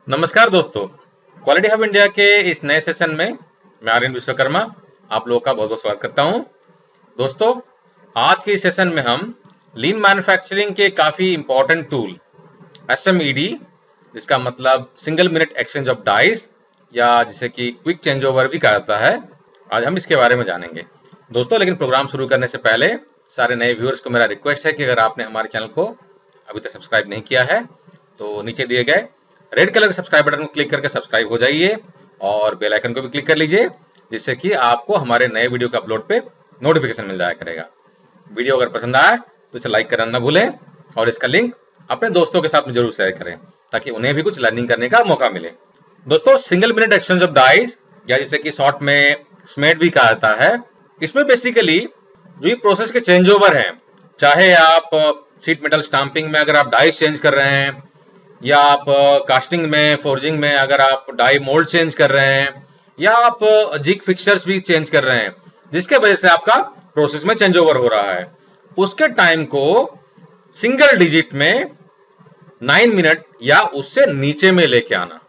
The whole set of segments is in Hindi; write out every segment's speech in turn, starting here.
नमस्कार दोस्तों, क्वालिटी हब इंडिया के इस नए सेशन में मैं आर्यन विश्वकर्मा आप लोगों का बहुत बहुत स्वागत करता हूं। दोस्तों, आज के इस सेशन में हम लीन मैन्युफैक्चरिंग के काफ़ी इंपॉर्टेंट टूल SMED, जिसका मतलब single minute exchange of dice या जिसे कि क्विक चेंज ओवर भी कहा जाता है, आज हम इसके बारे में जानेंगे। दोस्तों, लेकिन प्रोग्राम शुरू करने से पहले सारे नए व्यूअर्स को मेरा रिक्वेस्ट है कि अगर आपने हमारे चैनल को अभी तक सब्सक्राइब नहीं किया है तो नीचे दिए गए रेड कलर के सब्सक्राइब बटन को क्लिक करके सब्सक्राइब हो जाइए और बेल आइकन को भी क्लिक कर लीजिए, जिससे कि आपको हमारे नए वीडियो के अपलोड पे नोटिफिकेशन मिल जाया करेगा। वीडियो अगर पसंद आए तो इसे लाइक करना ना भूलें और इसका लिंक अपने दोस्तों के साथ में जरूर शेयर करें ताकि उन्हें भी कुछ लर्निंग करने का मौका मिले। दोस्तों, single minute exchange of dice या जिसे कि शॉर्ट में SMED भी कहा जाता है, इसमें बेसिकली जो ये प्रोसेस के चेंज ओवर हैं, चाहे आप शीट मेटल स्टाम्पिंग में अगर आप डाइस चेंज कर रहे हैं या आप कास्टिंग में फोर्जिंग में अगर आप डाई मोल्ड चेंज कर रहे हैं या आप जिग फिक्सचर्स भी चेंज कर रहे हैं, जिसके वजह से आपका प्रोसेस में चेंज ओवर हो रहा है, उसके टाइम को सिंगल डिजिट में 9 मिनट या उससे नीचे में लेके आना,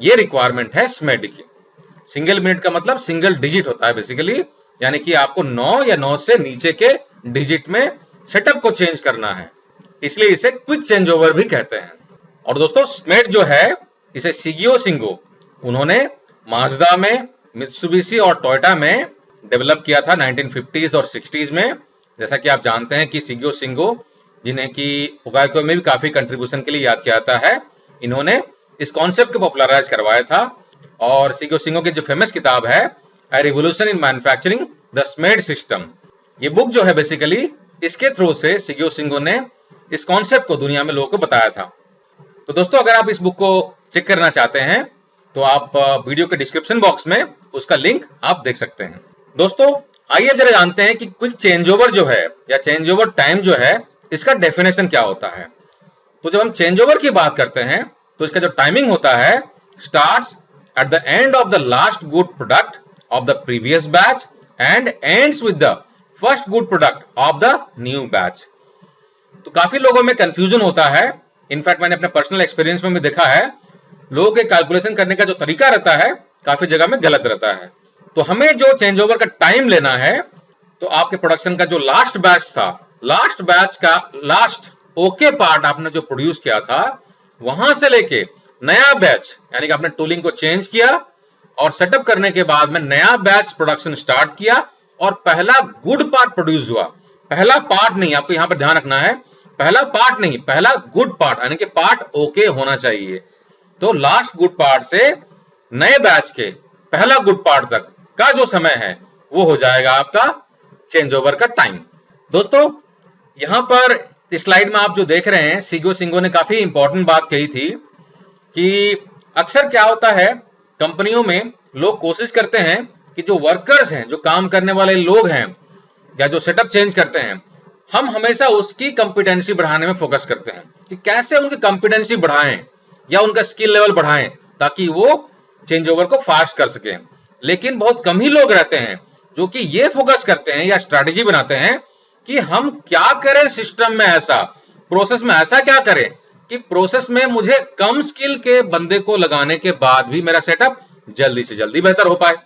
ये रिक्वायरमेंट है SMED की। सिंगल मिनट का मतलब सिंगल डिजिट होता है बेसिकली, यानी कि आपको 9 या 9 से नीचे के डिजिट में सेटअप को चेंज करना है, इसलिए इसे क्विक चेंज ओवर भी कहते हैं। और दोस्तों, SMED जो है इसे शिगियो शिंगो उन्होंने माजदा में, मित्सुबिशी और टोयोटा में डेवलप किया था 1950s और 60s में। जैसा कि आप जानते हैं कि शिगियो शिंगो, जिन्हें कि पुगाइको में भी काफी कंट्रीब्यूशन के लिए याद किया जाता है, इन्होंने इस कॉन्सेप्ट को पॉपुलराइज करवाया था। और शिगियो शिंगो की जो फेमस किताब है a revolution in manufacturing the SMED system, ये बुक जो है बेसिकली इसके थ्रू से शिगियो शिंगो ने इस कॉन्सेप्ट को दुनिया में लोगों को बताया था। तो दोस्तों, अगर आप इस बुक को चेक करना चाहते हैं तो आप वीडियो के डिस्क्रिप्शन बॉक्स में उसका लिंक आप देख सकते हैं। दोस्तों, आइए जरा जानते हैं कि क्विक चेंज ओवर जो है या चेंज ओवर टाइम जो है, इसका डेफिनेशन क्या होता है। तो जब हम चेंज ओवर की बात करते हैं तो इसका जो टाइमिंग होता है, starts at the end of the last good product of the previous batch and ends with the first good product of the new batch. तो काफी लोगों में कंफ्यूजन होता है। इनफैक्ट मैंने अपने पर्सनल एक्सपीरियंस में भी देखा है, लोगों के कैलकुलेशन करने का जो तरीका रहता है काफी जगह में गलत रहता है। तो हमें जो चेंज ओवर का टाइम लेना है, तो आपके प्रोडक्शन का जो लास्ट बैच था, लास्ट बैच का लास्ट ओके पार्ट आपने जो प्रोड्यूस किया था, वहां से लेके नया बैच, यानी कि आपने टूलिंग को चेंज किया और सेटअप करने के बाद में नया बैच प्रोडक्शन स्टार्ट किया और पहला गुड पार्ट प्रोड्यूस हुआ। पहला पार्ट नहीं, आपको यहां पर ध्यान रखना है, पहला पार्ट नहीं, पहला गुड पार्ट, यानी कि पार्ट ओके होना चाहिए। तो लास्ट गुड पार्ट से नए बैच के पहला गुड पार्ट तक का जो समय है वो हो जाएगा आपका चेंज ओवर का टाइम। दोस्तों, यहां पर इस स्लाइड में आप जो देख रहे हैं, शिगियो शिंगो ने काफी इंपॉर्टेंट बात कही थी कि अक्सर क्या होता है, कंपनियों में लोग कोशिश करते हैं कि जो वर्कर्स हैं, जो काम करने वाले लोग हैं या जो सेटअप चेंज करते हैं, हम हमेशा उसकी कॉम्पिटेंसी बढ़ाने में फोकस करते हैं कि कैसे उनकी कॉम्पिटेंसी बढ़ाएं या उनका स्किल लेवल बढ़ाएं ताकि वो चेंज ओवर को फास्ट कर सकें। लेकिन बहुत कम ही लोग रहते हैं जो कि ये फोकस करते हैं या स्ट्रैटेजी बनाते हैं कि हम क्या करें सिस्टम में, ऐसा प्रोसेस में ऐसा क्या करें कि प्रोसेस में मुझे कम स्किल के बंदे को लगाने के बाद भी मेरा सेटअप जल्दी से जल्दी बेहतर हो पाए,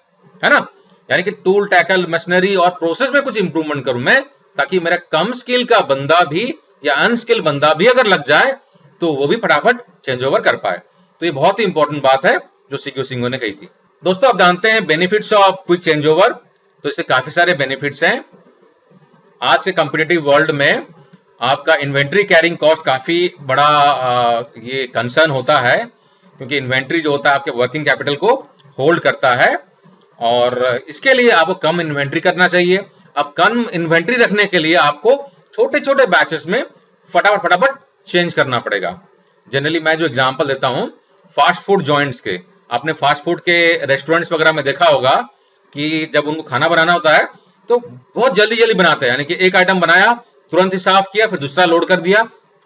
है ना। यानी कि टूल, टैकल, मशीनरी और प्रोसेस में कुछ इंप्रूवमेंट करूं मैं, ताकि मेरा कम स्किल का बंदा भी या अनस्किल बंदा भी अगर लग जाए तो वो भी फटाफट चेंज ओवर कर पाए। तो ये बहुत ही इंपॉर्टेंट बात है जो शिगियो शिंगो ने कही थी। दोस्तों, आप जानते हैं benefits of quick change over, तो इससे काफी सारे बेनिफिट्स हैं। आज के कॉम्पिटिटिव वर्ल्ड में आपका इन्वेंट्री कैरिंग कॉस्ट काफी बड़ा ये कंसर्न होता है, क्योंकि इन्वेंट्री जो होता है आपके वर्किंग कैपिटल को होल्ड करता है और इसके लिए आपको कम इन्वेंट्री करना चाहिए। अब कम इन्वेंट्री रखने के लिए आपको छोटे छोटे बैचेस में फटाफट चेंज करना पड़ेगा। जनरली मैं जो एग्जांपल देता हूं फास्ट फूड जॉइंट्स के, आपने फास्ट फूड के रेस्टोरेंट्स वगैरह में देखा होगा कि जब उनको खाना बनाना होता है तो बहुत जल्दी जल्दी बनाते हैं, यानी कि एक आइटम बनाया, तुरंत ही साफ किया, फिर दूसरा लोड कर दिया,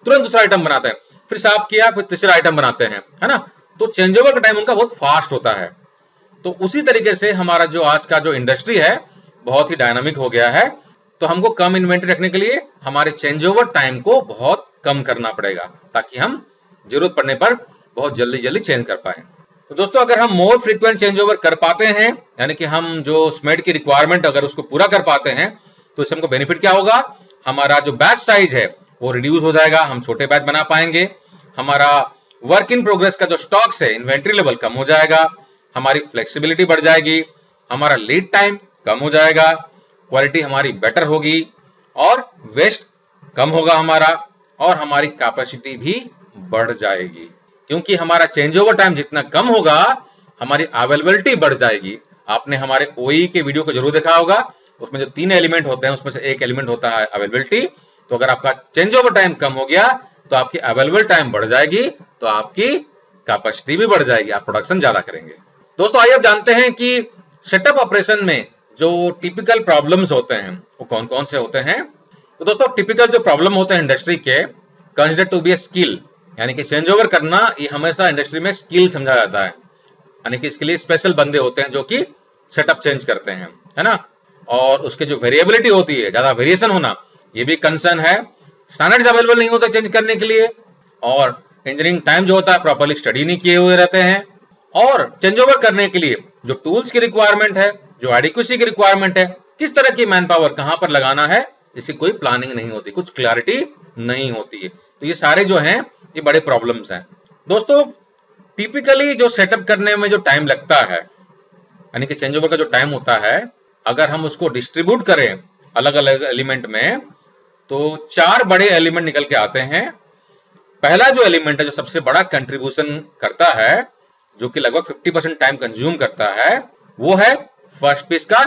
तुरंत दूसरा आइटम बनाते हैं, फिर साफ किया, फिर तीसरा आइटम बनाते हैं, है ना। तो चेंज ओवर का टाइम उनका बहुत फास्ट होता है। तो उसी तरीके से हमारा जो आज का जो इंडस्ट्री है बहुत ही डायनामिक हो गया है। तो हमको कम इन्वेंट्री रखने के लिए हमारे चेंज ओवर टाइम को बहुत कम करना पड़ेगा ताकि हम जरूरत पड़ने पर बहुत जल्दी जल्दी चेंज कर पाए। तो दोस्तों अगर हम मोर फ्रीक्वेंट चेंज ओवर कर पाते हैं, यानी कि हम जो स्मेड की रिक्वायरमेंट अगर उसको पूरा कर पाते हैं, तो इससे हमको बेनिफिट क्या होगा, हमारा जो बैच साइज है वो रिड्यूस हो जाएगा, हम छोटे बैच बना पाएंगे, हमारा वर्क इन प्रोग्रेस का जो स्टॉक्स है इन्वेंट्री लेवल कम हो जाएगा, हमारी फ्लेक्सिबिलिटी बढ़ जाएगी, हमारा लीड टाइम कम हो जाएगा, क्वालिटी हमारी बेटर होगी और वेस्ट कम होगा हमारा, और हमारी कैपेसिटी भी बढ़ जाएगी। क्योंकि हमारा चेंज ओवर टाइम जितना कम होगा हमारी अवेलेबिलिटी बढ़ जाएगी। आपने हमारे ओई के वीडियो को जरूर देखा होगा, उसमें जो 3 एलिमेंट होते हैं उसमें से एक एलिमेंट होता है अवेलेबिलिटी। तो अगर आपका चेंज ओवर टाइम कम हो गया तो आपकी अवेलेबल टाइम बढ़ जाएगी, तो आपकी कैपेसिटी भी बढ़ जाएगी, आप प्रोडक्शन ज्यादा करेंगे। दोस्तों आइए अब जानते हैं कि सेटअप ऑपरेशन में जो टिपिकल प्रॉब्लम्स होते हैं वो कौन कौन से होते हैं। तो दोस्तों टिपिकल जो प्रॉब्लम होते हैं इंडस्ट्री के, consider to be a skill, यानी कि चेंज ओवर करना ये हमेशा इंडस्ट्री में स्किल समझा जाता है, यानी कि इसके लिए स्पेशल बंदे होते हैं जो कि सेटअप चेंज करते हैं, है ना। और उसके जो वेरिएबिलिटी होती है, ज्यादा वेरिएशन होना, ये भी कंसर्न है। स्टैंडर्ड्स अवेलेबल नहीं होता चेंज करने के लिए, और इंजीनियरिंग टाइम जो होता है प्रॉपर्ली स्टडी नहीं किए हुए रहते हैं, और चेंज ओवर करने के लिए जो टूल्स की रिक्वायरमेंट है, जो एडिक्वेसी की रिक्वायरमेंट है, किस तरह की मैन पावर कहां पर लगाना है, इसकी कोई प्लानिंग नहीं होती, कुछ क्लैरिटी नहीं होती है। तो ये सारे जो हैं ये बड़े प्रॉब्लम्स हैं। दोस्तों टिपिकली जो सेटअप करने में जो टाइम लगता है, यानी कि चेंज ओवर का जो टाइम होता है, अगर हम उसको डिस्ट्रीब्यूट करें अलग अलग एलिमेंट में, तो 4 बड़े एलिमेंट निकल के आते हैं। पहला जो एलिमेंट है जो सबसे बड़ा कंट्रीब्यूशन करता है, जो कि लगभग 50% टाइम कंज्यूम करता है, वो है फर्स्ट पीस का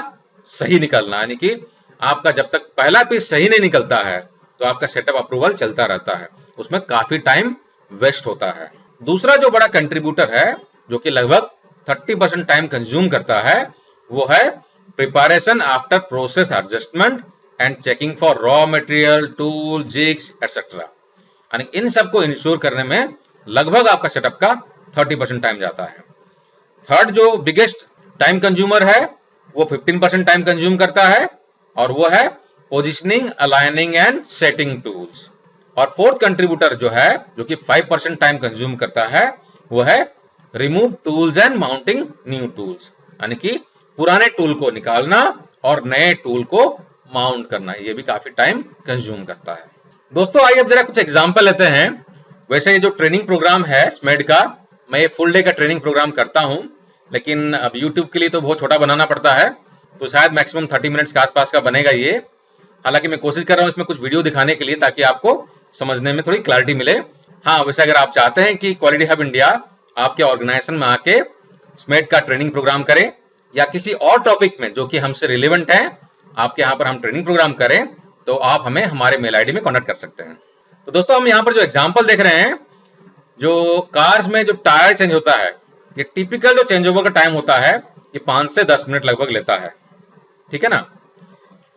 सही निकलना, यानी कि आपका जब तक पहला पीस सही नहीं निकलता है तो आपका सेटअप अप्रूवल चलता रहता है, उसमें काफी टाइम वेस्ट होता है। दूसरा जो बड़ा कंट्रीब्यूटर है जो कि लगभग 30% टाइम कंज्यूम करता है, वो है preparation after process adjustment and checking for raw material, tool, jigs etcetera, यानी इन सबको इंश्योर करने में लगभग आपका सेटअप का 30% टाइम जाता है। थर्ड जो बिगेस्ट टाइम कंज्यूमर है वो 15% टाइम कंज्यूम करता है, और वो है positioning, aligning and setting tools. और फोर्थ कंट्रीब्यूटर जो है, जो कि 5% टाइम कंज्यूम करता है, वो है remove tools and mounting new tools, यानी कि पुराने टूल को निकालना और नए टूल को माउंट करना, ये भी काफी टाइम कंज्यूम करता है। दोस्तों आइए अब जरा कुछ एग्जांपल लेते हैं। वैसे ये जो ट्रेनिंग प्रोग्राम है स्मेड का, मैं ये फुल डे का ट्रेनिंग प्रोग्राम करता हूं, लेकिन अब यूट्यूब के लिए तो बहुत छोटा बनाना पड़ता है, तो शायद मैक्सिमम 30 मिनट्स के आसपास का बनेगा ये। हालांकि मैं कोशिश कर रहा हूं इसमें कुछ वीडियो दिखाने के लिए, ताकि आपको समझने में थोड़ी क्लैरिटी मिले। हाँ, वैसे अगर आप चाहते हैं कि क्वालिटी हब इंडिया आपके ऑर्गेनाइजेशन में आके स्मेड का ट्रेनिंग प्रोग्राम करें, या किसी और टॉपिक में जो कि हमसे रिलेवेंट है आपके यहाँ पर हम ट्रेनिंग प्रोग्राम करें, तो आप हमें हमारे मेल आईडी में कॉन्टेक्ट कर सकते हैं। तो दोस्तों हम यहाँ पर जो एग्जाम्पल देख रहे हैं, जो कार्स में जो टायर चेंज होता है, ये टिपिकल जो चेंज ओवर का टाइम होता है ये 5 से 10 मिनट लगभग लेता है, ठीक है ना।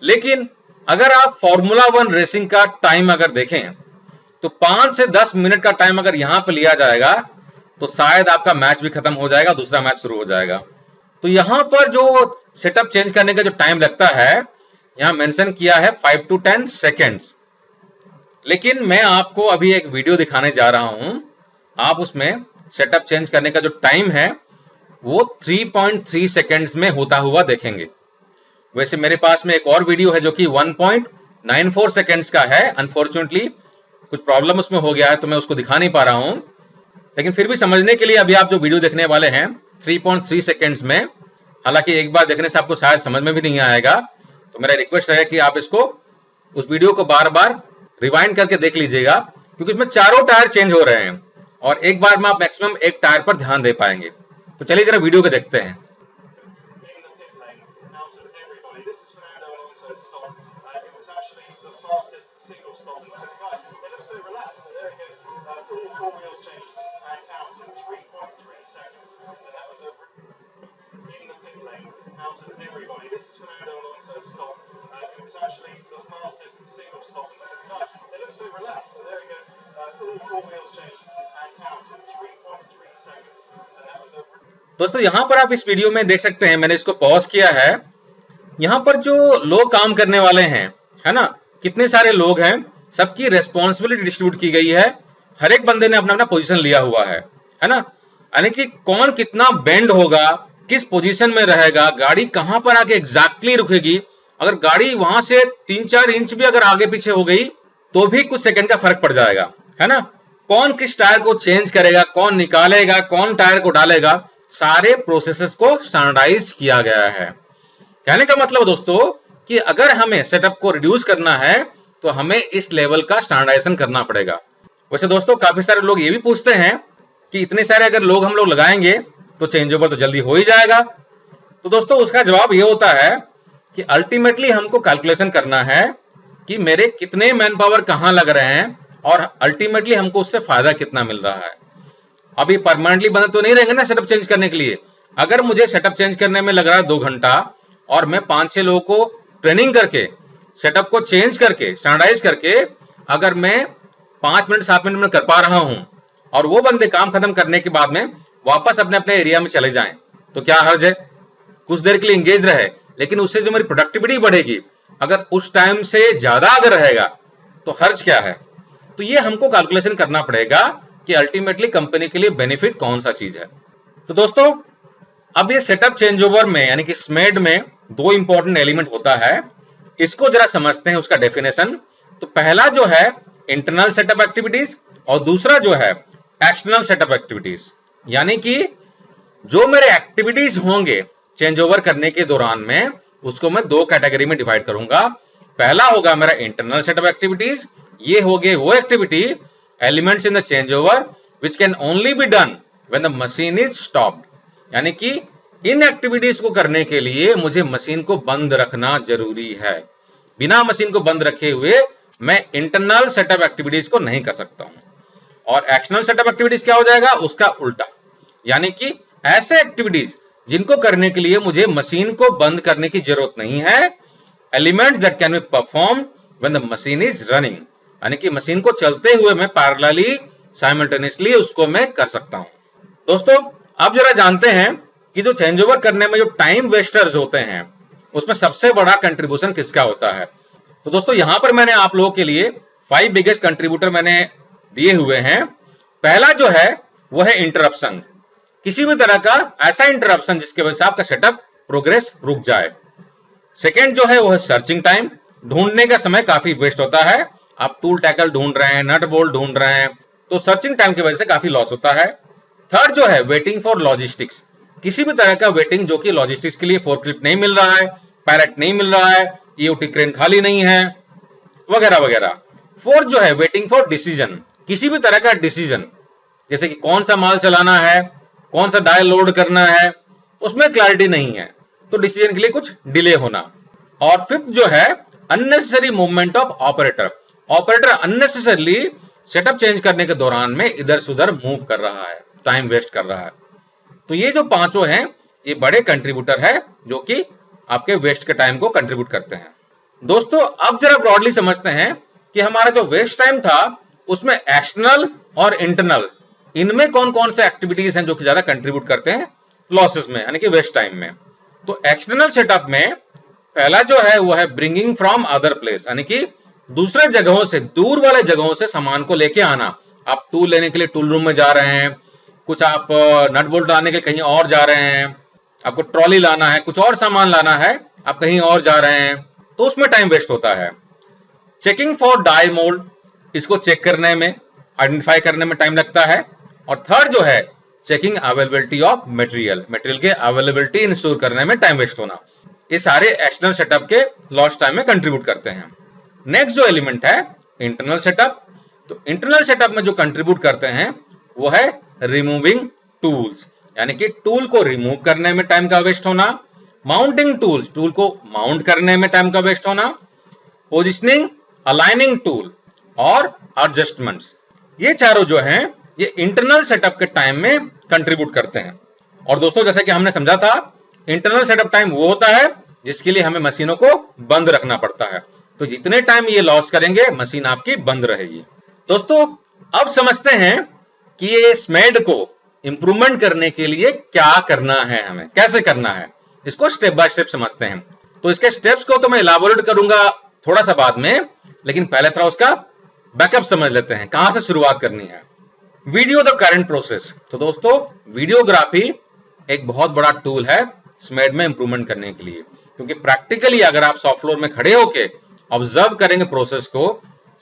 लेकिन अगर आप फॉर्मूला 1 रेसिंग का टाइम अगर देखें तो 5 से 10 मिनट का टाइम अगर यहां पर लिया जाएगा तो शायद आपका मैच भी खत्म हो जाएगा, दूसरा मैच शुरू हो जाएगा। तो यहां पर जो सेटअप चेंज करने का जो टाइम लगता है, यहां मेंशन किया है 5 to 10 सेकेंड्स। लेकिन मैं आपको अभी एक वीडियो दिखाने जा रहा हूं, आप उसमें सेटअप चेंज करने का जो टाइम है वो 3.3 सेकेंड्स में होता हुआ देखेंगे। वैसे मेरे पास में एक और वीडियो है जो कि 1.94 सेकेंड्स का है। अनफॉर्चुनेटली कुछ प्रॉब्लम उसमें हो गया है तो मैं उसको दिखा नहीं पा रहा हूं, लेकिन फिर भी समझने के लिए अभी आप जो वीडियो देखने वाले हैं 3.3 सेकेंड्स में, हालांकि एक बार देखने से आपको शायद समझ में भी नहीं आएगा, तो मेरा रिक्वेस्ट है कि आप इसको उस वीडियो को बार बार रिवाइंड करके देख लीजिएगा, क्योंकि इसमें चारों टायर चेंज हो रहे हैं और एक बार में आप मैक्सिमम एक टायर पर ध्यान दे पाएंगे। तो चलिए जरा वीडियो को देखते हैं। Out of everybody. This is Fernando Alonso's stop. It was actually the fastest single stop in the car. It looks so relaxed, but there he goes. All 4 wheels changed and out in 3.3 seconds. And that was a... दोस्तों यहाँ पर आप इस वीडियो में देख सकते हैं, मैंने इसको पॉज किया है। यहाँ पर जो लोग काम करने वाले हैं, है ना, कितने सारे लोग हैं, सबकी रेस्पॉन्सिबिलिटी डिस्ट्रीब्यूट की गई है। हर एक बंदे ने अपना अपना पोजीशन लिया हुआ है। है ना। यानी कि कौन कितना बेंड होगा, किस पोजीशन में रहेगा, गाड़ी कहां पर आके एग्जैक्टली रुकेगी। अगर गाड़ी वहां से 3-4 इंच भी अगर आगे पीछे हो गई तो भी कुछ सेकंड का फर्क पड़ जाएगा, है ना। कौन किस टायर को चेंज करेगा, कौन निकालेगा, कौन टायर को डालेगा, सारे प्रोसेसेस को स्टैंडर्डाइज किया गया है। कहने का मतलब दोस्तों कि अगर हमें सेटअप को रिड्यूस करना है तो हमें इस लेवल का स्टैंडर्डाइजेशन करना पड़ेगा। वैसे दोस्तों काफी सारे लोग ये भी पूछते हैं कि इतने सारे अगर लोग हम लोग लगाएंगे तो चेंज ओवर तो जल्दी हो ही जाएगा। तो दोस्तों उसका जवाब ये होता है कि अल्टीमेटली हमको कैलकुलेशन करना है कि मेरे कितने मैन पावर कहां लग रहे हैं और अल्टीमेटली हमको उससे फायदा कितना मिल रहा है। अभी परमानेंटली बंद तो नहीं रहेंगे ना सेटअप चेंज करने के लिए। अगर मुझे सेटअप चेंज करने में लग रहा है 2 घंटा और मैं 5-6 लोगों को ट्रेनिंग करके सेटअप को चेंज करके स्टैंडर्डाइज करके अगर मैं 5 मिनट 7 मिनट में कर पा रहा हूं और वो बंदे काम खत्म करने के बाद में वापस अपने अपने एरिया में चले जाएं तो क्या हर्ज है। कुछ देर के लिए इंगेज रहे, लेकिन उससे जो मेरी प्रोडक्टिविटी बढ़ेगी अगर उस टाइम से ज्यादा अगर रहेगा तो हर्ज क्या है। तो ये हमको कैलकुलेशन करना पड़ेगा कि अल्टीमेटली कंपनी के लिए बेनिफिट कौन सा चीज है। तो दोस्तों अब ये सेटअप चेंज ओवर में यानी कि स्मेड में 2 इंपॉर्टेंट एलिमेंट होता है, इसको जरा समझते हैं उसका डेफिनेशन। तो पहला जो है इंटरनल सेटअप एक्टिविटीज और दूसरा जो है एक्सटर्नल सेटअप एक्टिविटीज। यानी कि जो मेरे एक्टिविटीज होंगे चेंज ओवर करने के दौरान में उसको मैं 2 कैटेगरी में डिवाइड करूंगा। पहला होगा मेरा इंटरनल सेटअप एक्टिविटीज, ये हो गए वो activity elements in the change over which can only be done when the machine is stopped. यानी कि इन एक्टिविटीज को करने के लिए मुझे मशीन को बंद रखना जरूरी है। बिना मशीन को बंद रखे हुए मैं इंटरनल सेटअप एक्टिविटीज को नहीं कर सकता हूं। और एक्सटर्नल सेटअप एक्टिविटीज क्या हो जाएगा, उसका उल्टा, यानी कि ऐसे एक्टिविटीज जिनको करने के लिए मुझे मशीन को बंद करने की जरूरत नहीं है, elements that can be perform when the machine is running. यानी कि मशीन को चलते हुए मैं पैरेलली साइमल्टेनियसली उसको मैं कर सकता हूं। दोस्तों अब जरा जानते हैं कि जो चेंज ओवर करने में जो टाइम वेस्टर्स होते हैं उसमें सबसे बड़ा कंट्रीब्यूशन किसका होता है। तो दोस्तों यहां पर मैंने आप लोगों के लिए 5 बिगेस्ट कंट्रीब्यूटर मैंने दिए हुए हैं। पहला जो है वो है इंटरप्शन, किसी भी तरह का ऐसा इंटरप्शन जिसके वजह से आपका सेटअप प्रोग्रेस रुक जाए। सेकेंड जो है वो है सर्चिंग टाइम, ढूंढने का समय काफी वेस्ट होता है। आप टूल टैकल ढूंढ रहे हैं, नट बोल्ट ढूंढ रहे हैं, तो सर्चिंग टाइम की वजह से काफी लॉस होता है। थर्ड जो है वेटिंग फॉर लॉजिस्टिक्स, किसी भी तरह का वेटिंग जो कि लॉजिस्टिक्स के लिए फोर्कलिफ्ट नहीं मिल रहा है, पैलेट नहीं मिल रहा है, ईओटी क्रेन खाली नहीं है, वगैरह वगैरह। फोर्थ जो है वेटिंग फॉर डिसीजन, किसी भी तरह का डिसीजन जैसे कि कौन सा माल चलाना है, कौन सा डायल लोड करना है, उसमें क्लैरिटी नहीं है तो डिसीजन के लिए कुछ डिले होना। और फिफ्थ जो है unnecessary movement of operator, operator unnecessarily setup change करने के दौरान में इधर से उधर मूव कर रहा है, टाइम वेस्ट कर रहा है। तो ये जो पांचों हैं ये बड़े कंट्रीब्यूटर है जो कि आपके वेस्ट के टाइम को कंट्रीब्यूट करते हैं। दोस्तों अब जरा ब्रॉडली समझते हैं कि हमारा जो वेस्ट टाइम था उसमें एक्सटर्नल और इंटरनल इनमें कौन कौन से एक्टिविटीज हैं जो कि ज्यादा कंट्रीब्यूट करते हैं लॉसेस में यानी कि वेस्ट टाइम में। तो एक्सटर्नल सेटअप में पहला जो है वो है ब्रिंगिंग फ्रॉम अदर प्लेस, यानी कि दूसरे जगहों से, दूर वाले जगहों से सामान को लेके आना। आप टूल लेने के लिए टूल रूम में जा रहे हैं, कुछ आप नट बोल्ट लाने के लिए कहीं और जा रहे हैं, आपको ट्रॉली लाना है, कुछ और सामान लाना है, आप कहीं और जा रहे हैं, तो उसमें टाइम वेस्ट होता है। चेकिंग फॉर डाई मोल्ड, इसको चेक करने में, आइडेंटिफाई करने में टाइम लगता है। और थर्ड जो है checking availability of material, material के अवेलेबिलिटी इंश्योर करने में टाइम वेस्ट होना। ये सारे एक्सटर्नल सेटअप के लॉस्ट टाइम में कंट्रीब्यूट करते हैं। नेक्स्ट जो एलिमेंट है इंटरनल सेटअप, तो इंटरनल सेटअप में जो कंट्रीब्यूट करते हैं वो है रिमूविंग टूल्स, यानी कि टूल को रिमूव करने में टाइम का वेस्ट होना, माउंटिंग टूल्स, टूल को माउंट करने में टाइम का वेस्ट होना, पोजिशनिंग, अलाइनिंग टूल और एडजस्टमेंट्स। ये चारों जो हैं ये इंटरनल सेटअप के टाइम में कंट्रीब्यूट करते हैं। और दोस्तों जैसा कि हमने समझा था इंटरनल सेटअप टाइम वो होता है जिसके लिए हमें मशीनों को बंद रखना पड़ता है, तो जितने टाइम ये लॉस करेंगे मशीन आपकी बंद रहेगी। दोस्तों अब समझते हैं कि ये स्मेड को इंप्रूवमेंट करने के लिए क्या करना है, हमें कैसे करना है, इसको स्टेप बाय स्टेप समझते हैं। तो इसके स्टेप्स को तो मैं इलाबोरेट करूंगा थोड़ा सा बाद में, लेकिन पहले थोड़ा उसका बैकअप समझ लेते हैं, कहां से शुरुआत करनी है। Video the current process. तो दोस्तों वीडियोग्राफी एक बहुत बड़ा टूल है स्मेड में इंप्रूवमेंट करने के लिए, क्योंकि प्रैक्टिकली अगर आप सॉफ्ट फ्लोर में खड़े होके ऑब्जर्व करेंगे, प्रोसेस को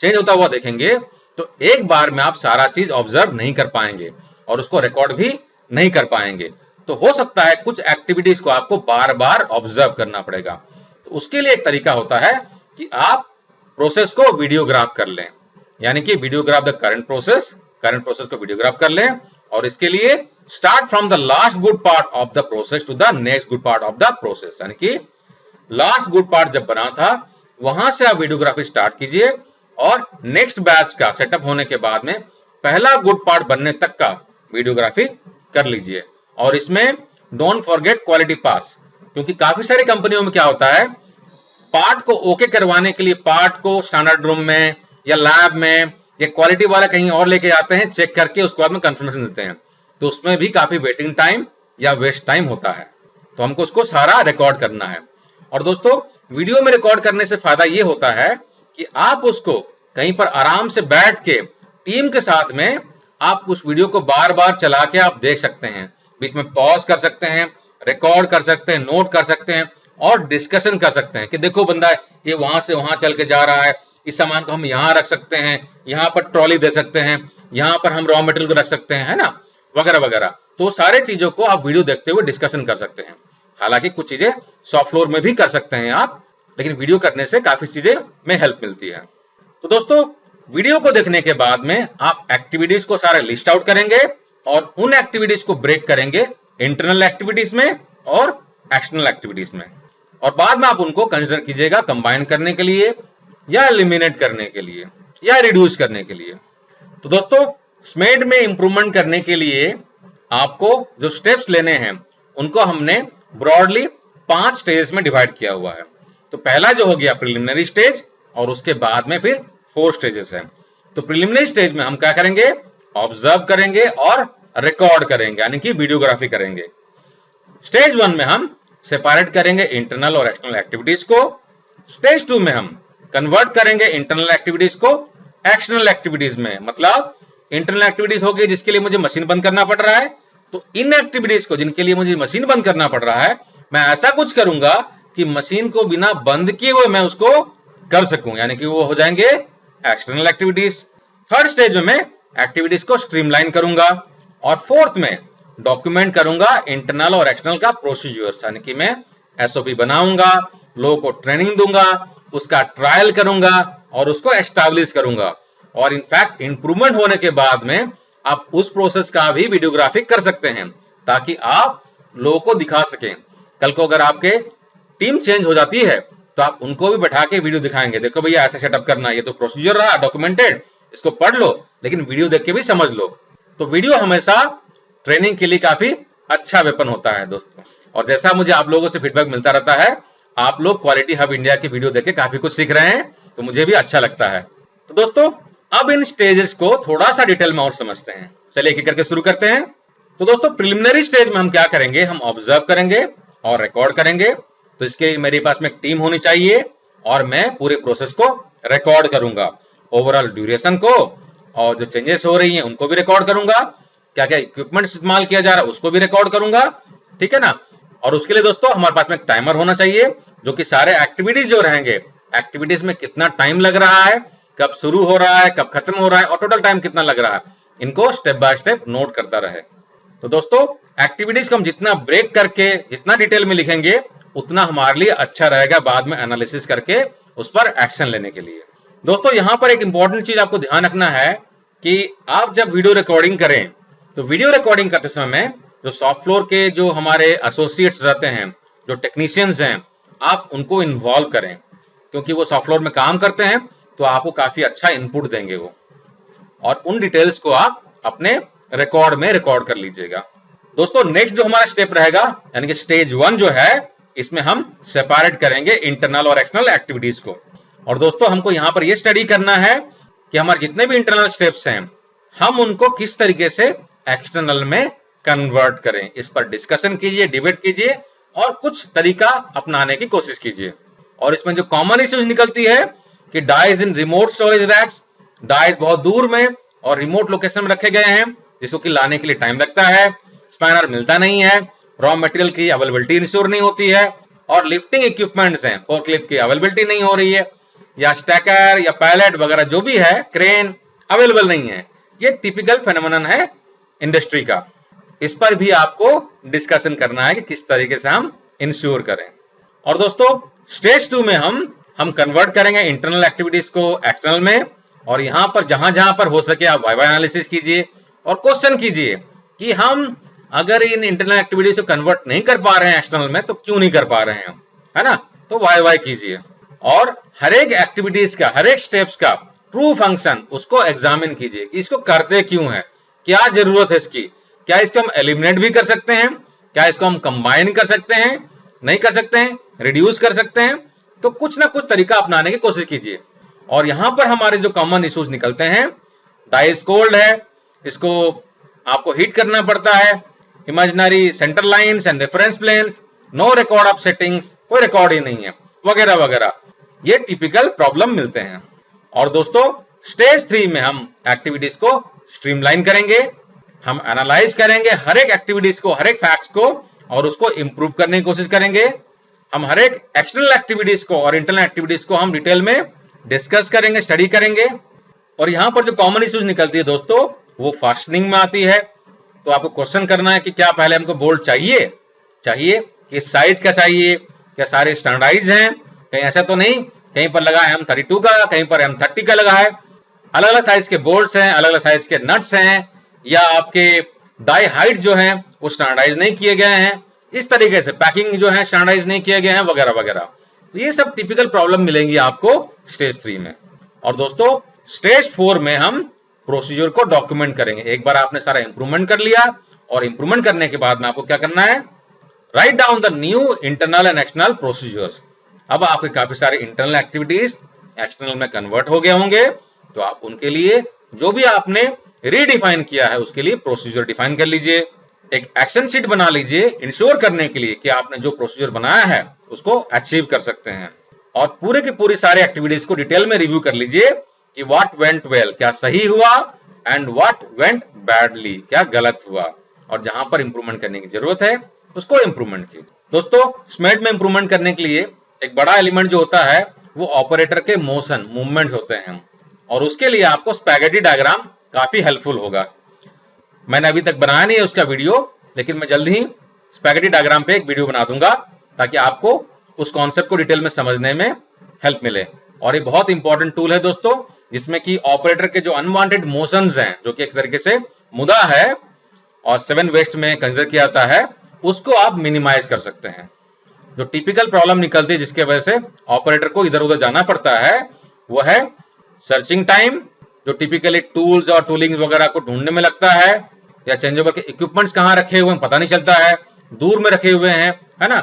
चेंज होता हुआ देखेंगे, तो एक बार में आप सारा चीज ऑब्जर्व नहीं कर पाएंगे और उसको रिकॉर्ड भी नहीं कर पाएंगे। तो हो सकता है कुछ एक्टिविटीज को आपको बार बार ऑब्जर्व करना पड़ेगा। तो उसके लिए एक तरीका होता है कि आप प्रोसेस को वीडियोग्राफ कर लें, यानी कि वीडियोग्राफ द करंट प्रोसेस को वीडियोग्राफ कर लें। और इसके लिए start from the last good part of the process to the next good part of the process, यानी कि लास्ट गुड पार्ट जब बना था वहां से आप वीडियोग्राफी स्टार्ट कीजिए और नेक्स्ट बैच का सेटअप होने के बाद में पहला गुड पार्ट बनने तक का वीडियोग्राफी कर लीजिए। और इसमें डोंट फॉरगेट क्वालिटी पास, क्योंकि काफी सारी कंपनियों में क्या होता है, पार्ट को ओके करवाने के लिए पार्ट को स्टैंडर्ड रूम में या लैब में या क्वालिटी वाला कहीं और लेके जाते हैं, चेक करके उसके बाद में कंफर्मेशन देते हैं। तो उसमें भी काफी वेटिंग टाइम या वेस्ट टाइम होता है। तो हमको उसको सारा रिकॉर्ड करना है। और दोस्तों वीडियो में रिकॉर्ड करने से फायदा ये होता है कि आप उसको कहीं पर आराम से बैठ के टीम के साथ में आप उस वीडियो को बार बार चला के आप देख सकते हैं, बीच में पॉज कर सकते हैं, रिकॉर्ड कर सकते हैं, नोट कर सकते हैं और डिस्कशन कर सकते हैं कि देखो बंदा ये वहां से वहां चल के जा रहा है, इस सामान को हम यहाँ रख सकते हैं, यहाँ पर ट्रॉली दे सकते हैं, यहाँ पर हम रॉ मटेरियल को रख सकते हैं, है ना, वगैरह वगैरह। तो सारे चीजों को आप वीडियो देखते हुए डिस्कशन कर सकते हैं। हालांकि कुछ चीजें सॉफ्ट फ्लोर में भी कर सकते हैं आप, लेकिन वीडियो करने से काफी चीजें में हेल्प मिलती है। तो दोस्तों वीडियो को देखने के बाद में आप एक्टिविटीज को सारे लिस्ट आउट करेंगे और उन एक्टिविटीज को ब्रेक करेंगे इंटरनल एक्टिविटीज में और एक्सटर्नल एक्टिविटीज में, और बाद में आप उनको कंसीडर कीजिएगा कंबाइन करने के लिए या एलिमिनेट करने के लिए या रिड्यूस करने के लिए। तो दोस्तों स्मेड में इंप्रूवमेंट करने के लिए आपको जो स्टेप्स लेने हैं उनको हमने ब्रॉडली 5 स्टेज में डिवाइड किया हुआ है। तो पहला जो हो गया प्रिलिमिनरी स्टेज, और उसके बाद में फिर 4 स्टेजेस हैं। तो प्रिलिमिनरी स्टेज में हम क्या करेंगे, ऑब्जर्व करेंगे और रिकॉर्ड करेंगे, यानी कि वीडियोग्राफी करेंगे। स्टेज 1 में हम सेपरेट करेंगे इंटरनल और एक्सटर्नल एक्टिविटीज को। स्टेज 2 में हम कन्वर्ट करेंगे इंटरनल एक्टिविटीज को एक्सटर्नल एक्टिविटीज में। मतलब इंटरनल एक्टिविटीज होगी जिसके लिए मुझे मशीन बंद करना पड़ रहा है, तो इन एक्टिविटीज को जिनके लिए मुझे मशीन बंद करना पड़ रहा है, मैं ऐसा कुछ करूंगा कि मशीन को बिना बंद किए हुए मैं उसको कर सकूं, यानी कि वो हो जाएंगे एक्सटर्नल एक्टिविटीज। थर्ड स्टेज में मैं एक्टिविटीज को स्ट्रीमलाइन करूंगा और फोर्थ में डॉक्यूमेंट करूंगा इंटरनल और एक्सटर्नल का प्रोसीजर्स, यानी कि मैं एसओपी बनाऊंगा, लोगों को ट्रेनिंग दूंगा, उसका ट्रायल करूंगा और उसको एस्टैब्लिश करूंगा। और इनफैक्ट इंप्रूवमेंट होने के बाद में आप उस प्रोसेस का भी वीडियोग्राफी कर सकते हैं, ताकि आप लोगों को दिखा सकें। कल को अगर आपके टीम चेंज हो जाती है तो आप उनको भी बैठा के वीडियो दिखाएंगे, देखो भैया ऐसा सेटअप करना, ये तो प्रोसीजर रहा डॉक्यूमेंटेड, इसको पढ़ लो, लेकिन वीडियो देख के भी समझ लो। तो वीडियो हमेशा ट्रेनिंग के लिए काफी अच्छा वेपन होता है दोस्तों। और जैसा मुझे आप लोगों से फीडबैक मिलता रहता है, आप लोग क्वालिटी हब इंडिया की वीडियो देख के काफी कुछ सीख रहे हैं, तो मुझे भी अच्छा लगता है। तो दोस्तों अब इन स्टेजेस को थोड़ा सा डिटेल में और समझते हैं। चलिए एक एक करके शुरू करते हैं। तो दोस्तों प्रिलिमिनरी स्टेज में हम क्या करेंगे, हम ऑब्जर्व करेंगे और रिकॉर्ड करेंगे। तो इसके लिए मेरे पास में एक टीम होनी चाहिए और मैं पूरे प्रोसेस को रिकॉर्ड करूंगा, ओवरऑल ड्यूरेशन को और जो चेंजेस हो रही हैं उनको भी रिकॉर्ड करूंगा, क्या क्या इक्विपमेंट इस्तेमाल किया जा रहा है उसको भी रिकॉर्ड करूंगा, ठीक है ना। और उसके लिए दोस्तों हमारे पास में एक टाइमर होना चाहिए, जो कि सारे एक्टिविटीज जो रहेंगे, एक्टिविटीज में कितना टाइम लग रहा है, कब शुरू हो रहा है, कब खत्म हो रहा है और टोटल टाइम कितना लग रहा है, इनको स्टेप बाय स्टेप नोट करता रहे। तो दोस्तों एक्टिविटीज को हम जितना ब्रेक करके जितना डिटेल में लिखेंगे उतना हमारे लिए अच्छा रहेगा बाद में एनालिसिस करके उस पर एक्शन लेने के लिए। दोस्तों यहाँ पर एक इंपॉर्टेंट चीज आपको ध्यान रखना है कि आप जब वीडियो रिकॉर्डिंग करें तो वीडियो रिकॉर्डिंग करते समय में जो सॉफ्ट फ्लोर के जो हमारे एसोसिएट्स रहते हैं, जो टेक्नीशियंस हैं, आप उनको इन्वॉल्व करें, क्योंकि वो सॉफ्ट फ्लोर में काम करते हैं तो आपको काफी अच्छा इनपुट देंगे वो, और उन डिटेल्स को आप अपने रिकॉर्ड में रिकॉर्ड कर लीजिएगा। दोस्तों नेक्स्ट जो हमारा स्टेप रहेगा, यानी कि स्टेज 1 जो है, इसमें हम सेपरेट करेंगे इंटरनल और एक्सटर्नल एक्टिविटीज को। और दोस्तों हमको यहाँ पर यह स्टडी करना है कि हमारे जितने भी इंटरनल स्टेप्स हैं हम उनको किस तरीके से एक्सटर्नल में कन्वर्ट करें, इस पर डिस्कशन कीजिए, डिबेट कीजिए और कुछ तरीका अपनाने की कोशिश कीजिए। और इसमें जो कॉमन इश्यूज निकलती है कि dies in remote storage racks, dies बहुत दूर में और रिमोट लोकेशन में रखे गए हैं, जिसको कि लाने के लिए टाइम लगता है, स्पैनर मिलता नहीं है, रॉ मटेरियल की अवेलेबिलिटी इंश्योर नहीं होती है, और लिफ्टिंग इक्विपमेंट्स हैं फोर्कलिफ्ट की अवेलेबिलिटी नहीं हो रही है, या स्टैकर या पैलेट वगैरह जो भी है क्रेन अवेलेबल नहीं है। ये टिपिकल फेनोमेनन है इंडस्ट्री का। इस पर भी आपको डिस्कशन करना है कि किस तरीके से हम इंश्योर करें। और दोस्तों स्टेज 2 में हम कन्वर्ट करेंगे इंटरनल एक्टिविटीज को एक्सटर्नल में, और यहां पर जहां पर हो सके आप वाई वाई एनालिसिस कीजिए और क्वेश्चन कीजिए कि हम अगर इन इंटरनल एक्टिविटीज को कन्वर्ट नहीं कर पा रहे हैं एक्सटर्नल में तो क्यों नहीं कर पा रहे हैं, है ना। तो वाई वाई कीजिए और हर एक एक्टिविटीज का, हर एक स्टेप्स का ट्रू फंक्शन उसको एग्जामिन कीजिए कि इसको करते क्यों है, क्या जरूरत है इसकी, क्या इसको हम एलिमिनेट भी कर सकते हैं, क्या इसको हम कंबाइन कर सकते हैं, नहीं कर सकते हैं, रिड्यूस कर सकते हैं। तो कुछ ना कुछ तरीका अपनाने की कोशिश कीजिए। और यहां पर हमारे जो कॉमन इश्यूज निकलते हैं, डाइस कोल्ड है, इसको आपको हीट करना पड़ता है, imaginary centre lines and reference planes, no record of settings, कोई रिकॉर्ड ही नहीं है, वगैरह वगैरह, ये टिपिकल प्रॉब्लम मिलते हैं। और दोस्तों स्टेज 3 में हम एक्टिविटीज को स्ट्रीमलाइन करेंगे, हम एनालाइज करेंगे हर एक एक्टिविटीज को, हर एक फैक्ट्स को, और उसको इंप्रूव करने की कोशिश करेंगे। हम हर एक एक्सटर्नल एक्टिविटीज को और इंटरनल एक्टिविटीज को हम डिटेल में डिस्कस करेंगे, स्टडी करेंगे। और यहां पर जो कॉमन इश्यूज निकलती है दोस्तों वो फास्टनिंग में आती है। तो आपको क्वेश्चन करना है कि क्या पहले हमको बोल्ट चाहिए, किस साइज का चाहिए, क्या सारे स्टैंडर्डाइज हैं, कहीं ऐसा तो नहीं कहीं पर लगा है M32 का, कहीं पर M30 का लगा है, अलग अलग साइज के बोल्ट्स हैं, अलग अलग साइज के नट्स हैं, या आपके डाई हाइट जो है वो स्टैंडर्डाइज नहीं किए गए हैं, इस तरीके से पैकिंग जो है स्टैंडर्डाइज नहीं किए गए हैं, वगैरह वगैरह। तो ये सब टिपिकल प्रॉब्लम मिलेंगी आपको स्टेज 3 में। और दोस्तों स्टेज 4 में हम प्रोसीजर को डॉक्यूमेंट करेंगे। एक बार आपने सारा इंप्रूवमेंट कर लिया, और इंप्रूवमेंट करने के बाद में आपको क्या करना है, write down the new internal and external procedures. अब आपके काफी सारे इंटरनल एक्टिविटीज एक्सटर्नल में कन्वर्ट हो गए होंगे, तो आप उनके लिए जो भी आपने रीडिफाइन किया है उसके लिए प्रोसीजर डिफाइन कर लीजिए। एक एक्शन शीट बना लीजिए इंश्योर करने के लिए कि आपने जो प्रोसीजर बनाया है उसको अचीव कर सकते हैं। और पूरे की पूरी सारे एक्टिविटीज को डिटेल में रिव्यू कर लीजिए कि व्हाट वेंट वेल, क्या सही हुआ, एंड व्हाट वेंट बैडली, क्या गलत हुआ, और जहां पर इंप्रूवमेंट करने की जरूरत है उसको इंप्रूवमेंट कीजिए। दोस्तों स्मेट में इंप्रूवमेंट करने के लिए एक बड़ा एलिमेंट जो होता है वो ऑपरेटर के मोशन, मूवमेंट्स होते हैं, और उसके लिए आपको स्पैगेटी डायग्राम काफी हेल्पफुल होगा। मैंने अभी तक बनाया नहीं है उसका वीडियो, लेकिन मैं जल्द ही स्पैगेटी डायग्राम पे एक वीडियो बना दूंगा ताकि आपको उस कॉन्सेप्ट को डिटेल में समझने में हेल्प मिले। और ये बहुत इंपॉर्टेंट टूल है दोस्तों, जिसमें कि ऑपरेटर के जो अनवांटेड मोशंस हैं, जो कि एक तरीके से मुदा है और 7 वेस्ट में कंसीडर किया जाता है, उसको आप मिनिमाइज कर सकते हैं। जो टिपिकल प्रॉब्लम निकलती है जिसके वजह से ऑपरेटर को इधर उधर जाना पड़ता है, वो है सर्चिंग टाइम, जो टिपिकली टूल्स और टूलिंग वगैरह को ढूंढने में लगता है, या चेंज ओवर के इक्विपमेंट्स कहां रखे हुए हैं पता नहीं चलता है, दूर में रखे हुए हैं, है ना।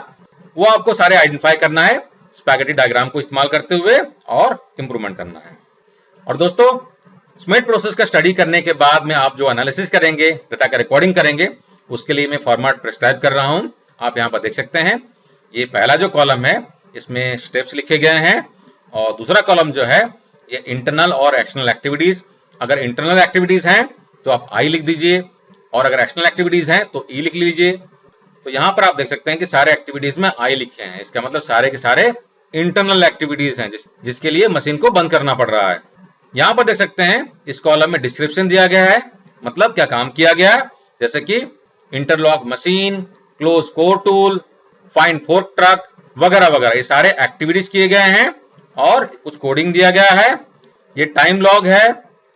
वो आपको सारे आइडेंटिफाई करना है स्पैगेटी डायग्राम को इस्तेमाल करते हुए, और इंप्रूवमेंट करना है। और दोस्तों स्मेट प्रोसेस का स्टडी करने के बाद में आप जो एनालिसिस करेंगे, डेटा का रिकॉर्डिंग करेंगे, उसके लिए मैं फॉर्मेट प्रिस्क्राइब कर रहा हूं। आप यहां पर देख सकते हैं, ये पहला जो कॉलम है इसमें स्टेप्स लिखे गए हैं, और दूसरा कॉलम जो है ये इंटरनल और एक्सटर्नल एक्टिविटीज। अगर इंटरनल एक्टिविटीज हैं तो आप आई लिख दीजिए, और अगर एक्सटर्नल एक्टिविटीज हैं तो ई लिख लीजिए। तो यहां पर आप देख सकते हैं कि सारे एक्टिविटीज में आई लिखे हैं, इसका मतलब सारे के सारे इंटरनल एक्टिविटीज हैं जिसके लिए मशीन को बंद करना पड़ रहा है। यहां पर देख सकते हैं इस कॉलम में डिस्क्रिप्शन दिया गया है, मतलब क्या काम किया गया है, जैसे कि interlock machine, close core tool, find fork truck, वगैरह वगैरह, ये सारे एक्टिविटीज किए गए हैं, और कुछ कोडिंग दिया गया है। ये टाइम लॉग है,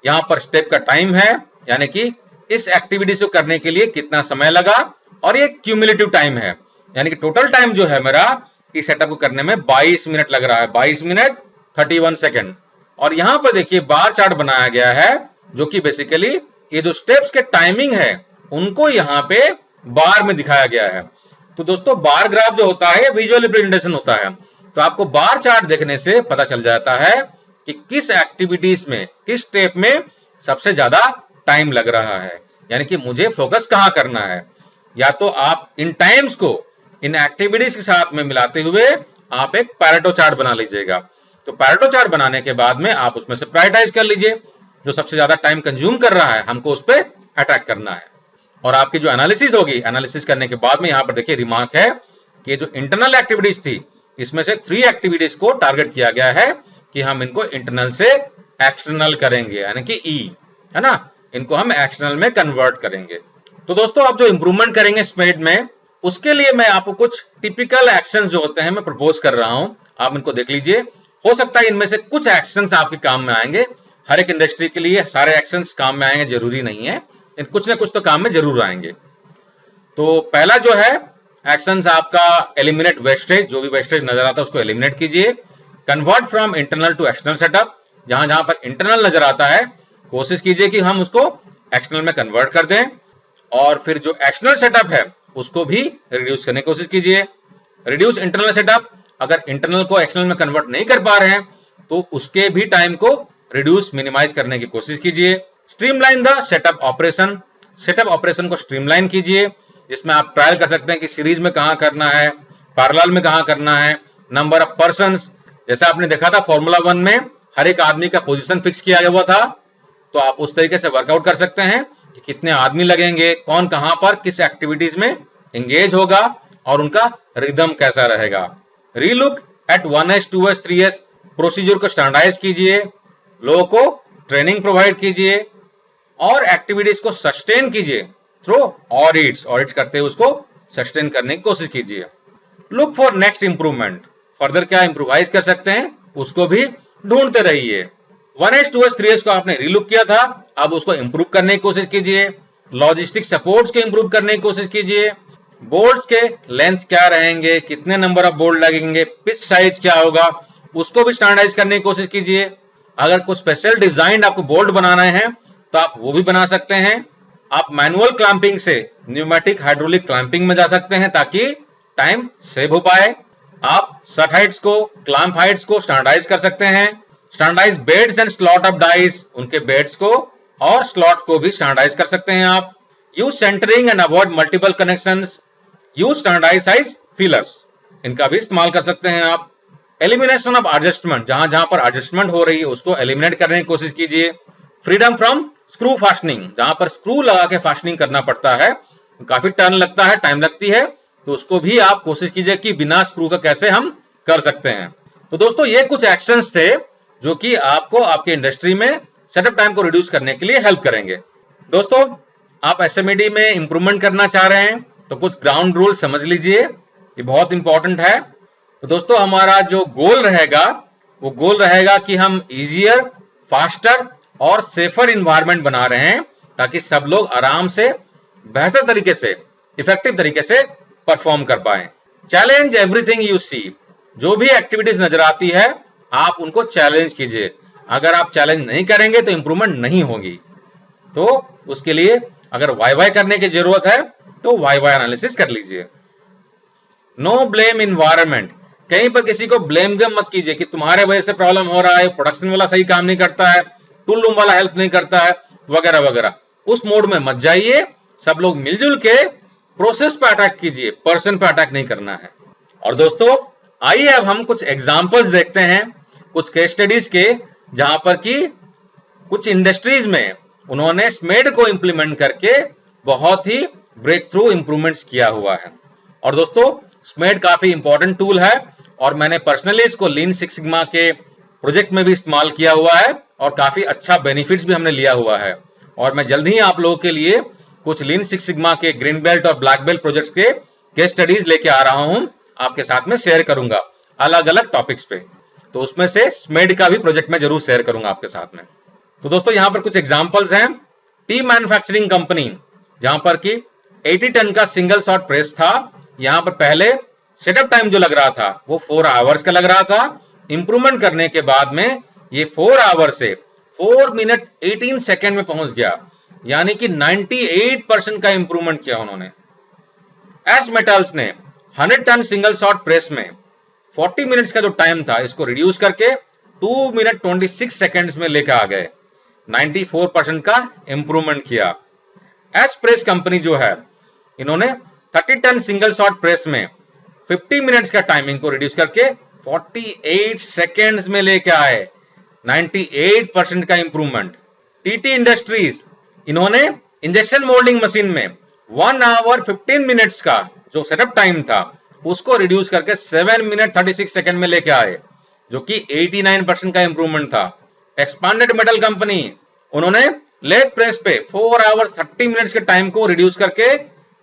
यहां पर स्टेप का टाइम है, यानी कि इस एक्टिविटीज को करने के लिए कितना समय लगा, और ये क्यूमुलेटिव टाइम है, यानी कि टोटल टाइम जो है मेरा इस सेटअप को करने में 22 मिनट लग रहा है, 22 मिनट 31 सेकेंड। और यहां पर देखिए बार चार्ट बनाया गया है, जो कि बेसिकली ये जो स्टेप्स के टाइमिंग है उनको यहाँ पे बार में दिखाया गया है। तो दोस्तों बार ग्राफ जो होता है विजुअल रिप्रेजेंटेशन होता है, तो आपको बार चार्ट देखने से पता चल जाता है कि किस एक्टिविटीज में, किस स्टेप में सबसे ज्यादा टाइम लग रहा है, यानी कि मुझे फोकस कहां करना है। या तो आप इन टाइम्स को इन एक्टिविटीज के साथ में मिलाते हुए आप एक पैरेटो चार्ट बना लीजिएगा। तो पैरेटो चार्ट बनाने के बाद में आप उसमें से प्रायोरिटाइज कर लीजिए जो सबसे ज्यादा टाइम कंज्यूम कर रहा है, हमको उस पर अटैक करना है। और आपकी जो एनालिसिस होगी, एनालिसिस करने के बाद में यहाँ पर देखिए रिमार्क है कि जो इंटरनल एक्टिविटीज थी, इसमें से 3 एक्टिविटीज को टारगेट किया गया है कि हम इनको इंटरनल से एक्सटर्नल करेंगे, यानी कि ई, है ना, इनको हम एक्सटर्नल में कन्वर्ट करेंगे। तो दोस्तों आप जो इंप्रूवमेंट करेंगे स्मेड में, उसके लिए मैं आपको कुछ टिपिकल एक्शंस जो होते हैं मैं प्रपोज कर रहा हूं, आप इनको देख लीजिए। हो सकता है इनमें से कुछ एक्शंस आपके काम में आएंगे। हर एक इंडस्ट्री के लिए सारे एक्शंस काम में आएंगे जरूरी नहीं है, कुछ ना कुछ तो काम में जरूर आएंगे। तो पहला जो है एक्शंस आपका एलिमिनेट वेस्टेज, जो भी वेस्टेज नजर आता है उसको एलिमिनेट कीजिए। Convert from internal to external setup, जहां जहां पर इंटरनल नजर आता है कोशिश कीजिए कि हम उसको एक्सटर्नल में कन्वर्ट कर दें। और फिर जो एक्सटर्नल सेटअप है उसको भी रिड्यूस करने की कोशिश कीजिए। रिड्यूस इंटरनल सेटअप, अगर इंटरनल को एक्सटर्नल में कन्वर्ट नहीं कर पा रहे हैं तो उसके भी टाइम को रिड्यूस मिनिमाइज करने की कोशिश कीजिए। Streamline the setup operation, setup operation को स्ट्रीमलाइन कीजिए, जिसमें आप ट्रायल कर सकते हैं कि सीरीज में कहां करना है, पैरेलल में कहां करना है, नंबर ऑफ पर्सन्स। जैसे आपने देखा था फॉर्मूला 1 में हर एक आदमी का पोजीशन फिक्स किया गया हुआ था, तो आप उस तरीके से वर्कआउट कर सकते हैं कि कितने आदमी लगेंगे, कौन कहां पर किस एक्टिविटीज में एंगेज होगा और उनका रिदम कैसा रहेगा। Relook at 1S 2S 3S procedure को स्टैंडर्डाइज कीजिए, लोगों को ट्रेनिंग प्रोवाइड कीजिए और एक्टिविटीज को सस्टेन कीजिए थ्रू ऑडिट्स, ऑडिट करते हुए उसको सस्टेन करने की कोशिश कीजिए। Look for next improvement, further क्या इंप्रूवाइज कर सकते हैं उसको भी ढूंढते रहिए। 1S 2S 3S को आपने रीलुक किया था, अब उसको इंप्रूव करने की कोशिश कीजिए। लॉजिस्टिक सपोर्ट्स को इंप्रूव करने की कोशिश कीजिए। बोल्ट्स के लेंथ क्या रहेंगे, कितने नंबर ऑफ बोल्ट लगेंगे, पिच साइज क्या होगा, उसको भी स्टैंडर्डाइज करने की कोशिश कीजिए। अगर कुछ स्पेशल डिजाइन आपको बोल्ट बनाना है तो आप वो भी बना सकते हैं। आप मैनुअल क्लैंपिंग से न्यूमेटिक हाइड्रोलिक क्लैंपिंग में जा सकते हैं ताकि टाइम सेव हो पाए। आप सट हाइट्स को, क्लैंप हाइट्स को स्टैंडर्डाइज कर सकते हैं। Standardise beds and slot of dies, उनके बेड्स को और स्लॉट को भी स्टैंडर्डाइज कर सकते हैं आप। Use centring and avoid multiple connections. Use standardise size feelers, इनका भी इस्तेमाल कर सकते हैं आप। एलिमिनेशन ऑफ एडजस्टमेंट, जहां जहां पर एडजस्टमेंट हो रही है उसको एलिमिनेट करने की कोशिश कीजिए। फ्रीडम फ्रॉम स्क्रू फास्टनिंग, जहां पर स्क्रू लगा के फास्टनिंग करना पड़ता है, काफी टर्न लगता है, टाइम लगती है, तो उसको भी आप कोशिश कीजिए कि बिना स्क्रू का कैसे हम कर सकते हैं। तो दोस्तों ये कुछ एक्शंस थे जो कि आपको आपके इंडस्ट्री में सेटअप टाइम को रिड्यूस करने के लिए हेल्प करेंगे। दोस्तों आप एसएमईडी में इंप्रूवमेंट करना चाह रहे हैं तो कुछ ग्राउंड रूल समझ लीजिए, ये बहुत इंपॉर्टेंट है। तो दोस्तों हमारा जो गोल रहेगा वो गोल रहेगा कि हम इजियर, फास्टर और सेफर इन्वायरमेंट बना रहे हैं ताकि सब लोग आराम से, बेहतर तरीके से, इफेक्टिव तरीके से परफॉर्म कर पाए। चैलेंज एवरीथिंग यू सी, जो भी एक्टिविटीज नजर आती है आप उनको चैलेंज कीजिए। अगर आप चैलेंज नहीं करेंगे तो इंप्रूवमेंट नहीं होगी। तो उसके लिए अगर वाई करने की जरूरत है तो वाई एनालिसिस कर लीजिए। नो ब्लेम इन्वायरमेंट, कहीं पर किसी को ब्लेम गम मत कीजिए कि तुम्हारे वजह से प्रॉब्लम हो रहा है, प्रोडक्शन वाला सही काम नहीं करता है, टूल रूम वाला हेल्प नहीं करता है, वगैरह वगैरह। उस मोड में मत जाइए, सब लोग मिलजुल के प्रोसेस पे अटैक कीजिए, पर्सन पे अटैक नहीं करना है। और दोस्तों आइए अब हम कुछ एग्जांपल्स देखते हैं, कुछ केस स्टडीज के, जहां पर कि कुछ इंडस्ट्रीज में उन्होंने स्मेड को इंप्लीमेंट करके बहुत ही ब्रेक थ्रू इंप्रूवमेंट्स किया हुआ है। और दोस्तों स्मेड काफी इंपॉर्टेंट टूल है और मैंने पर्सनली इसको लीन सिक्स सिग्मा के प्रोजेक्ट में भी इस्तेमाल किया हुआ है और काफी अच्छा बेनिफिट्स भी हमने लिया हुआ है। और मैं जल्द ही आप लोगों के लिए कुछ लीन सिक्स सिग्मा के ग्रीन बेल्ट और ब्लैक बेल्ट प्रोजेक्ट्स के केस स्टडीज लेके आ रहा हूं, आपके साथ में शेयर करूंगा अलग अलग टॉपिक्स पे। तो उसमें से स्मेड का भी प्रोजेक्ट मैं जरूर शेयर करूंगा आपके साथ में। तो दोस्तों यहाँ पर कुछ एग्जांपल्स हैं। टी मैन्युफैक्चरिंग कंपनी, जहां पर कि 80 टन का सिंगल शॉट प्रेस था। यहाँ पर पहले सेटअप टाइम जो लग रहा था वो 4 आवर्स का लग रहा था। इंप्रूवमेंट करने के बाद में ये 4 आवर से 4 मिनट 18 सेकेंड में पहुंच गया, यानी कि 98% का इंप्रूवमेंट किया उन्होंने। एस मेटल्स ने 100 टन सिंगल शॉट प्रेस में 40 मिनट्स का जो टाइम था इसको रिड्यूस करके 2 मिनट 26 सेकेंड्स में लेकर आ गए, 94% का इंप्रूवमेंट किया। एस प्रेस कंपनी जो है इन्होंने 30 टन सिंगल शॉट प्रेस में 50 मिनट्स का टाइमिंग को रिड्यूस करके 48 सेकेंड्स में लेके आए, 98% का इंप्रूवमेंट। टीटी इंडस्ट्रीज, इन्होंने इंजेक्शन मोल्डिंग मशीन में 1 आवर 15 मिनट्स का जो सेटअप टाइम था उसको रिड्यूस करके 7 मिनट 36 सेकंड में लेके आए, जो कि 89% का इंप्रूवमेंट था। एक्सपांडेड मेटल कंपनी, उन्होंने लेग प्रेस पे 4 आवर 30 मिनट्स के टाइम को रिड्यूस करके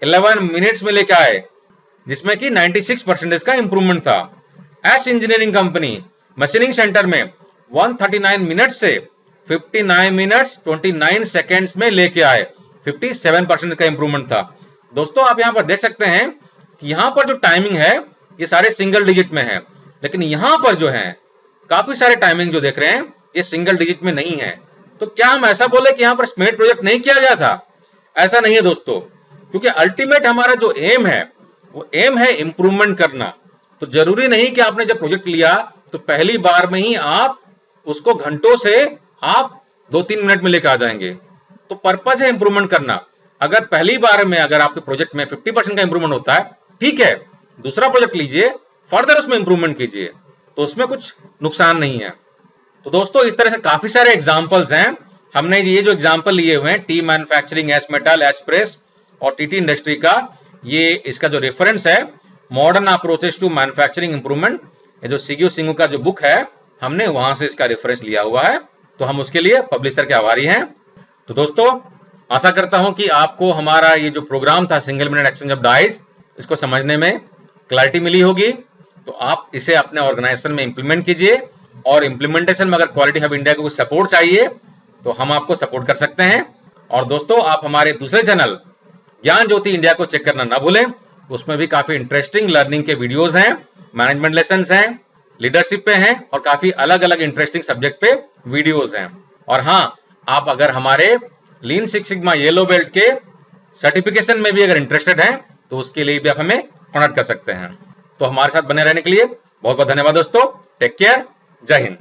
11 मिनट्स में लेके आए, जिसमें कि 96% का इंप्रूवमेंट था। एश इंजीनियरिंग कंपनी मशीनिंग सेंटर में 139 मिनट से 59 मिनट्स 29 सेकेंड्स में लेके आए, 57% का इंप्रूवमेंट था। दोस्तों आप यहां पर देख सकते हैं कि यहां पर जो टाइमिंग है ये सारे सिंगल डिजिट में है, लेकिन यहां पर जो है काफी सारे टाइमिंग जो देख रहे हैं ये सिंगल डिजिट में नहीं है। तो क्या हम ऐसा बोले कि यहां पर स्मेट प्रोजेक्ट नहीं किया गया था? ऐसा नहीं है दोस्तों, क्योंकि अल्टीमेट हमारा जो एम है वो एम है इंप्रूवमेंट करना। तो जरूरी नहीं कि आपने जब प्रोजेक्ट लिया तो पहली बार में ही आप उसको घंटों से आप 2-3 मिनट में लेकर आ जाएंगे। तो पर्पज है इंप्रूवमेंट करना। अगर पहली बार में अगर आपके प्रोजेक्ट में 50% का इंप्रूवमेंट होता है, ठीक है, दूसरा प्रोजेक्ट लीजिए, फर्दर उसमें इंप्रूवमेंट कीजिए, तो उसमें कुछ नुकसान नहीं है। तो दोस्तों इस तरह से काफी सारे एग्जांपल्स हैं। हमने ये जो एग्जांपल लिए हुए हैं T manufacturing, S metal, H press और टीटी इंडस्ट्री का, ये इसका जो रेफरेंस है modern approaches to manufacturing improvement, ये जो सीग्यू सिंगू का जो बुक है हमने वहां से इसका रेफरेंस लिया हुआ है। तो हम उसके लिए पब्लिशर के आभारी हैं। तो दोस्तों आशा करता हूं कि आपको हमारा ये जो प्रोग्राम था single minute exchange of dies, इसको समझने में क्लैरिटी मिली होगी। तो आप इसे अपने ऑर्गेनाइजेशन में इंप्लीमेंट कीजिए, और इंप्लीमेंटेशन में अगर क्वालिटी हब इंडिया को कुछ सपोर्ट चाहिए तो हम आपको सपोर्ट कर सकते हैं। और दोस्तों आप हमारे दूसरे चैनल ज्ञान ज्योति इंडिया को चेक करना ना भूलें, उसमें भी काफी इंटरेस्टिंग लर्निंग के वीडियोस हैं, मैनेजमेंट लेसन्स हैं, लीडरशिप पे हैं और काफी अलग अलग इंटरेस्टिंग सब्जेक्ट पे वीडियोस हैं। और हाँ, आप अगर हमारे lean six sigma yellow belt के सर्टिफिकेशन में भी अगर इंटरेस्टेड हैं तो उसके लिए भी आप हमें कॉन्टैक्ट कर सकते हैं। तो हमारे साथ बने रहने के लिए बहुत बहुत धन्यवाद दोस्तों। टेक केयर, जय हिंद।